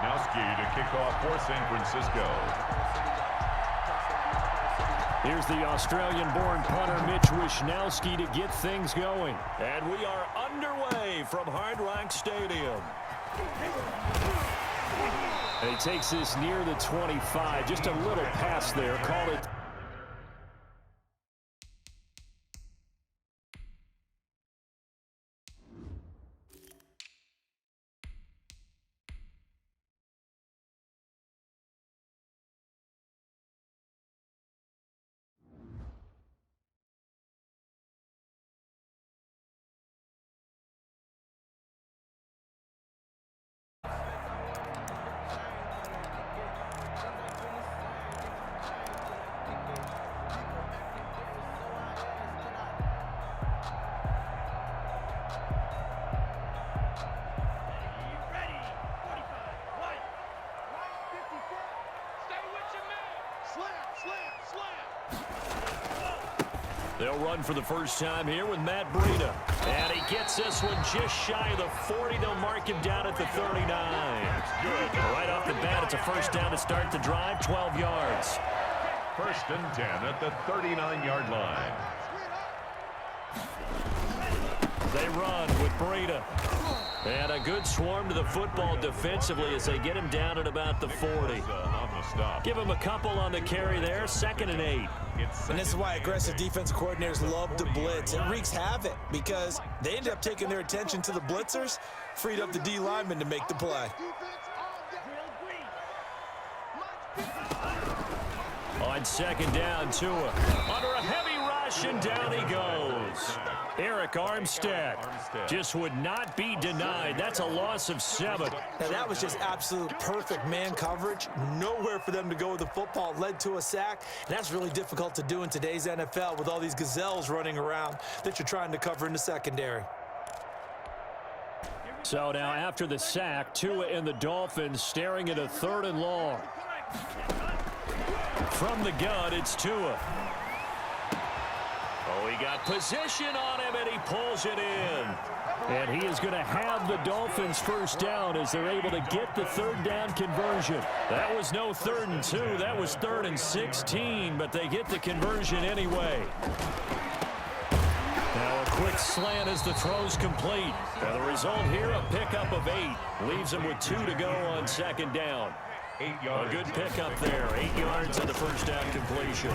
Wisniewski to kick off for San Francisco. Here's the Australian-born punter Mitch Wisniewski to get things going. And we are underway from Hard Rock Stadium. And he takes this near the 25. Just a little pass there. Called it. They'll run for the first time here with Matt Breida. And he gets this one just shy of the 40. They'll mark him down at the 39. Right off the bat, it's a first down to start the drive, 12 yards. First and 10 at the 39-yard line. They run with Breida. And a good swarm to the football defensively as they get him down at about the 40. Give him a couple on the carry there, 2nd and 8. And this is why aggressive defensive coordinators love to blitz. It wreaks havoc because they end up taking their attention to the blitzers, freed up the D lineman to make the play. On 2nd down, Tua under a heavy rush, and down he goes. Eric Armstead just would not be denied. That's a loss of 7. Now that was just absolute perfect man coverage. Nowhere for them to go with the football. Led to a sack. And that's really difficult to do in today's NFL with all these gazelles running around that you're trying to cover in the secondary. So now after the sack, Tua and the Dolphins staring at a 3rd and long. From the gun, it's Tua. Oh, he got position on him, and he pulls it in. And he is going to have the Dolphins first down as they're able to get the 3rd down conversion. That was no 3rd and 2. That was 3rd and 16, but they get the conversion anyway. Now a quick slant as the throw's complete. And the result here, a pickup of 8. Leaves him with 2 to go on 2nd down. 8 yards. A good pickup there. 8 yards on the first down completion.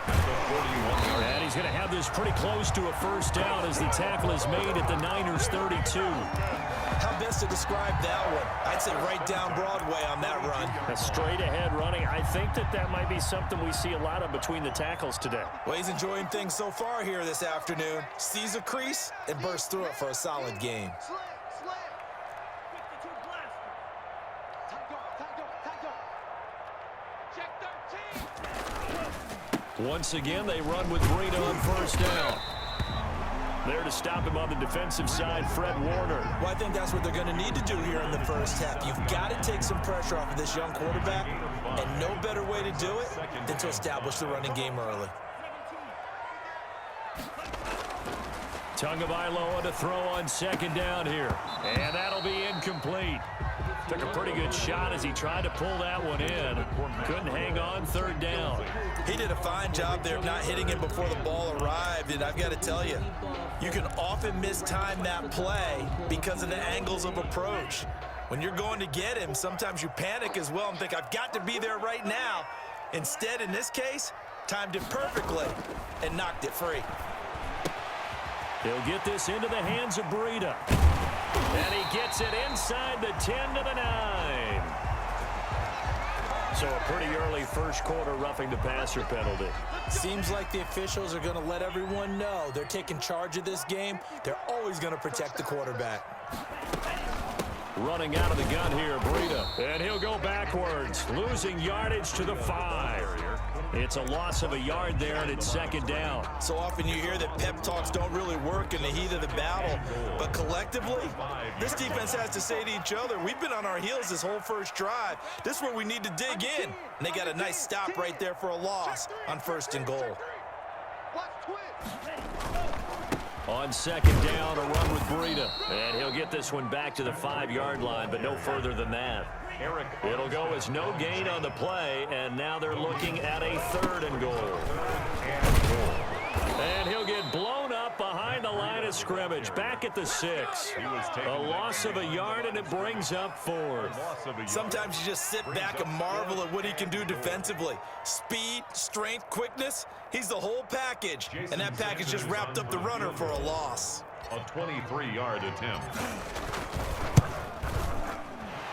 And he's going to have this pretty close to a first down as the tackle is made at the Niners' 32. How best to describe that one? I'd say right down Broadway on that run. A straight-ahead running. I think that might be something we see a lot of between the tackles today. Well, he's enjoying things so far here this afternoon. Sees a crease and bursts through it for a solid game. Once again, they run with Breida on first down. There to stop him on the defensive side, Fred Warner. Well, I think that's what they're going to need to do here in the first half. You've got to take some pressure off of this young quarterback, and no better way to do it than to establish the running game early. Tagovailoa to throw on 2nd down here. And that'll be incomplete. Took a pretty good shot as he tried to pull that one in. Couldn't hang on 3rd down. He did a fine job there of not hitting him before the ball arrived. And I've got to tell you, you can often mistime that play because of the angles of approach. When you're going to get him, sometimes you panic as well and think, I've got to be there right now. Instead, in this case, timed it perfectly and knocked it free. He'll get this into the hands of Breida. And he gets it inside the 10 to the 9. So a pretty early first quarter roughing the passer penalty. Seems like the officials are going to let everyone know they're taking charge of this game. They're always going to protect the quarterback. Running out of the gun here, Breida. And he'll go backwards, losing yardage to the 5. It's a loss of a yard there, and it's 2nd down. So often you hear that pep talks don't really work in the heat of the battle. But collectively, this defense has to say to each other, we've been on our heels this whole first drive. This is where we need to dig in. And they got a nice stop right there for a loss on 1st and goal. On 2nd down, a run with Breida. And he'll get this one back to the 5-yard line, but no further than that. It'll go as no gain on the play, and now they're looking at a 3rd and goal. And he'll get blown up behind the line of scrimmage, back at the 6. A loss of a yard, and it brings up 4th. Sometimes you just sit back and marvel at what he can do defensively. Speed, strength, quickness, he's the whole package. And that package just wrapped up the runner for a loss. A 23-yard attempt.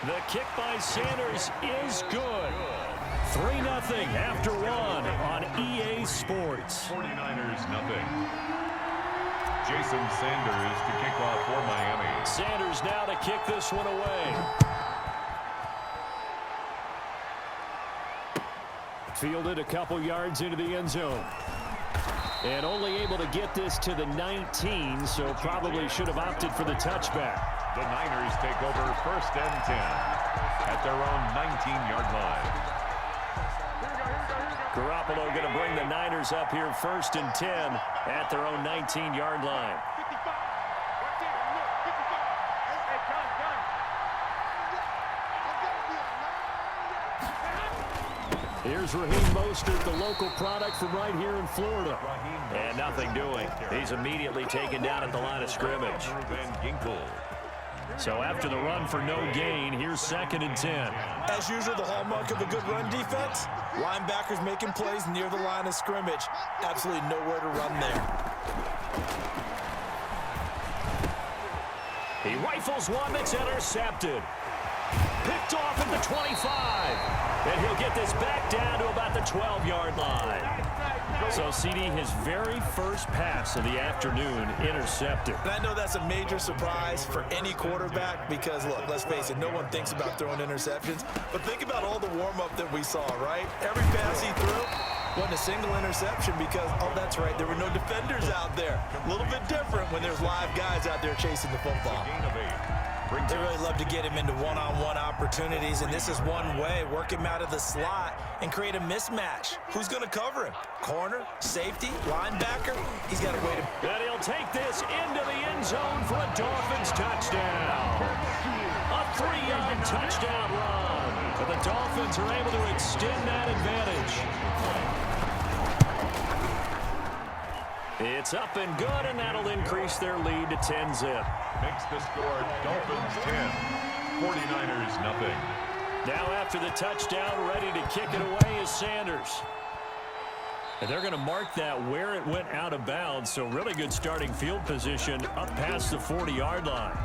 The kick by Sanders is good. 3-0 after 1 on EA Sports. 49ers nothing. Jason Sanders to kick off for Miami. Sanders now to kick this one away. Fielded a couple yards into the end zone. And only able to get this to the 19, so probably should have opted for the touchback. The Niners take over 1st and 10 at their own 19-yard line. Garoppolo going to bring the Niners up here 1st and 10 at their own 19-yard line. Here's Raheem Mostert, the local product from right here in Florida. And nothing doing. He's immediately taken down at the line of scrimmage. So after the run for no gain, here's 2nd and 10. As usual, the hallmark of a good run defense, linebackers making plays near the line of scrimmage. Absolutely nowhere to run there. He rifles one that's intercepted. Picked off at the 25. And he'll get this back down to about the 12-yard line. So, CD, his very first pass of the afternoon intercepted. And I know that's a major surprise for any quarterback because, look, let's face it, no one thinks about throwing interceptions. But think about all the warm-up that we saw, right? Every pass he threw wasn't a single interception because, oh, that's right, there were no defenders out there. A little bit different when there's live guys out there chasing the football. They really love to get him into one-on-one opportunities, and this is one way. Work him out of the slot and create a mismatch. Who's going to cover him? Corner, safety, linebacker? He's got a way to... And he'll take this into the end zone for a Dolphins touchdown. A 3-yard touchdown run. But the Dolphins are able to extend that advantage. It's up and good, and that'll increase their lead to 10-zip. Makes the score Dolphins 10, 49ers nothing. Now after the touchdown, ready to kick it away is Sanders. And they're going to mark that where it went out of bounds, so really good starting field position up past the 40-yard line.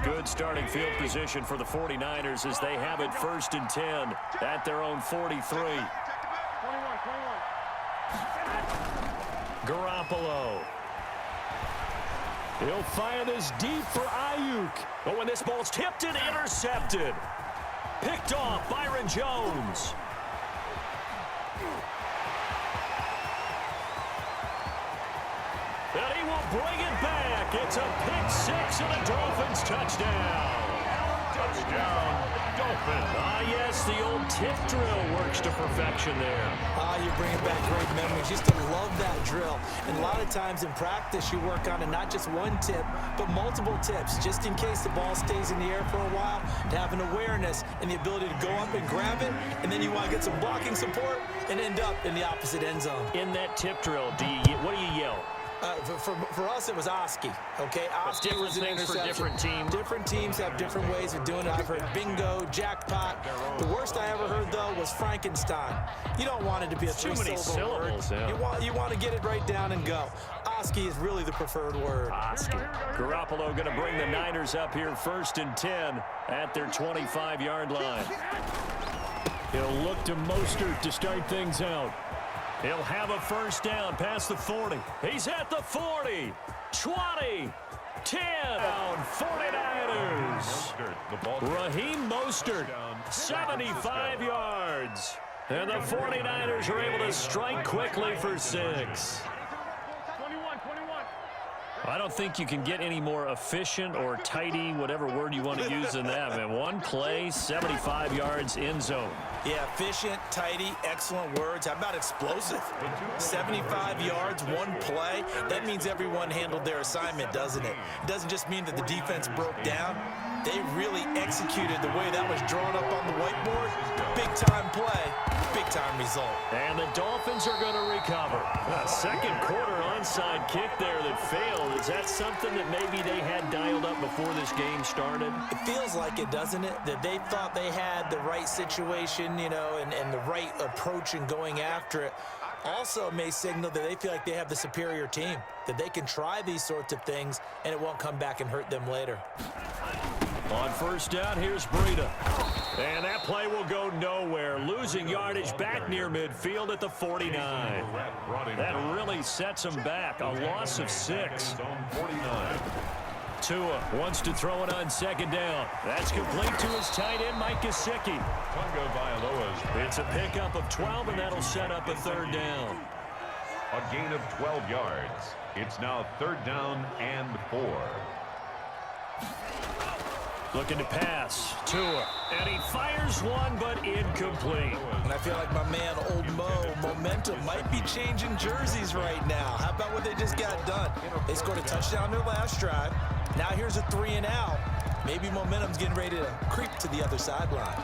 Good starting field position for the 49ers as they have it 1st and 10 at their own 43. Garoppolo. He'll fire this deep for Ayuk. But when this ball's tipped and intercepted. Picked off Byron Jones. And he will bring it back. It's a pick 6 and a Dolphins touchdown. Touchdown, Dolphins. Yes, the old tip drill works to perfection there. You're bringing back great memories. Used to love that drill. And a lot of times in practice, you work on it, not just one tip, but multiple tips, just in case the ball stays in the air for a while, to have an awareness and the ability to go up and grab it, and then you want to get some blocking support and end up in the opposite end zone. In that tip drill, what do you yell? For us, it was Oski, okay? Oski was an interception. For different teams. Different teams have different ways of doing it. I've heard bingo, jackpot. The worst I ever heard, though, was Frankenstein. You don't want it to be a three-syllable word. Yeah. You want to get it right down and go. Oski is really the preferred word. Oski. Garoppolo going to bring the Niners up here 1st and 10 at their 25-yard line. He'll look to Mostert to start things out. He'll have a 1st down past the 40. He's at the 40, 20, 10. Down 49ers. Raheem Mostert, 75 yards. And the 49ers are able to strike quickly for 6. I don't think you can get any more efficient or tidy, whatever word you want to use in that, man. One play, 75 yards, end zone. Yeah, efficient, tidy, excellent words. How about explosive? 75 yards, one play. That means everyone handled their assignment, doesn't it? It doesn't just mean that the defense broke down. They really executed the way that was drawn up on the whiteboard. Big-time play, big-time result. And the Dolphins are going to recover. A second quarter onside kick there that failed. Is that something that maybe they had dialed up before this game started? It feels like it, doesn't it? That they thought they had the right situation, you know, and the right approach in going after it. Also may signal that they feel like they have the superior team, that they can try these sorts of things and it won't come back and hurt them later. On first down, here's Breida. And that play will go nowhere. Losing yardage back near midfield at the 49. That really sets them back. A loss of 6. Tua wants to throw it on second down. That's complete to his tight end, Mike Gesicki. It's a pickup of 12, and that'll set up a third down. A gain of 12 yards. It's now third down and 4. Looking to pass. Tua. And he fires one, but incomplete. And I feel like my man, Old Mo, momentum might be changing jerseys right now. How about what they just got done? They scored a touchdown their last drive. Now here's a 3 and out. Maybe momentum's getting ready to creep to the other sideline.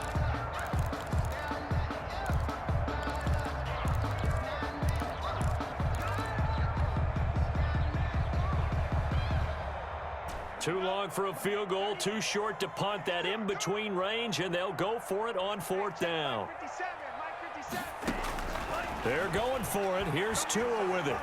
Too long for a field goal, too short to punt. That in-between range, and they'll go for it on fourth down. They're going for it. Here's Tua with it.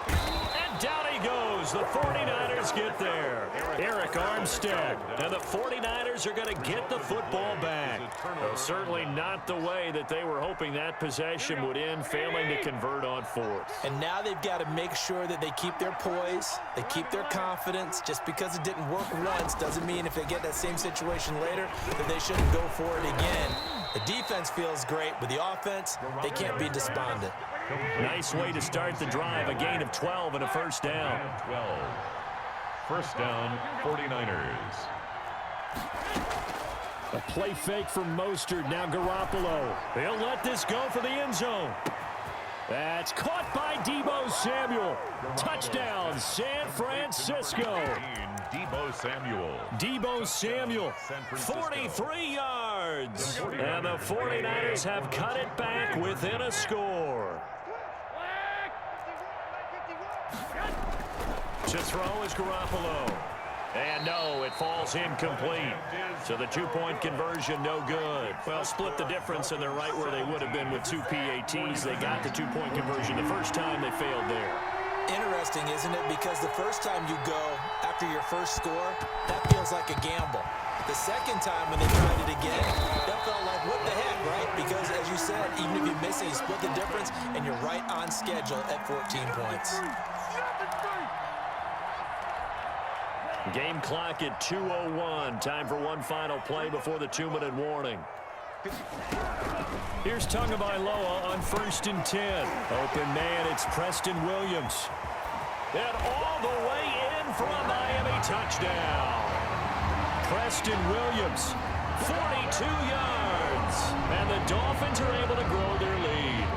And down he goes. The 49ers get there. Eric Armstead. And the 49ers are going to get the football back. Well, certainly not the way that they were hoping that possession would end, failing to convert on fourth. And now they've got to make sure that they keep their poise, they keep their confidence. Just because it didn't work once doesn't mean if they get that same situation later that they shouldn't go for it again. The defense feels great, but the offense, they can't be despondent. Nice way to start the drive. A gain of 12 and a first down. 12. First down, 49ers. A play fake from Mostert. Now Garoppolo. He'll let this go for the end zone. That's caught by Deebo Samuel. Touchdown, San Francisco. Deebo Samuel, 43 yards. And the 49ers have cut it back within a score. To throw is Garoppolo. And no, it falls incomplete. So the two-point conversion, no good. Well, split the difference, and they're right where they would have been with 2 PATs. They got the two-point conversion the first time. They failed there. Interesting, isn't it? Because the first time you go after your first score, that feels like a gamble. The second time when they tried it again, that felt like, what the heck, right? Because, as you said, even if you miss it, you split the difference, and you're right on schedule at 14 points. Game clock at 2:01. Time for one final play before the 2-minute warning. Here's Tagovailoa on 1st and 10. Open man, it's Preston Williams. And all the way in for a Miami touchdown. Preston Williams, 42 yards. And the Dolphins are able to grow their lead.